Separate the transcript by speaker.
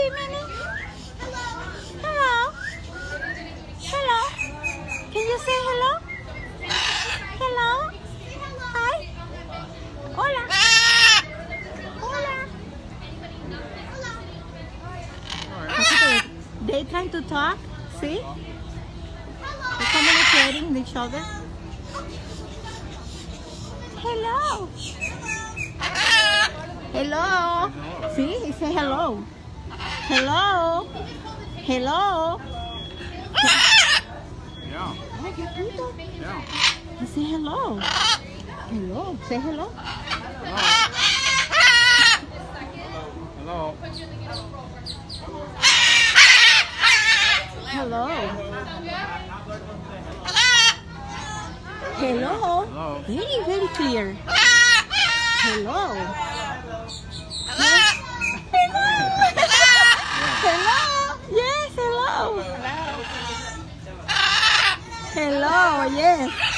Speaker 1: see, Minnie? Hello. Hello. Can you say hello? Hello. Hi. Hola. Hola. They trying to talk. See? They're communicating with each other. Hello. Hello. See? He say hello. Hello. Hello.
Speaker 2: Yeah. Yeah.
Speaker 1: He say hello. Hello. Say hello.
Speaker 2: Hello.
Speaker 1: Hello. Hello.
Speaker 2: Hello.
Speaker 1: Very, very clear. Hello. Yes. Hello. Yes, hello. Hello, yes.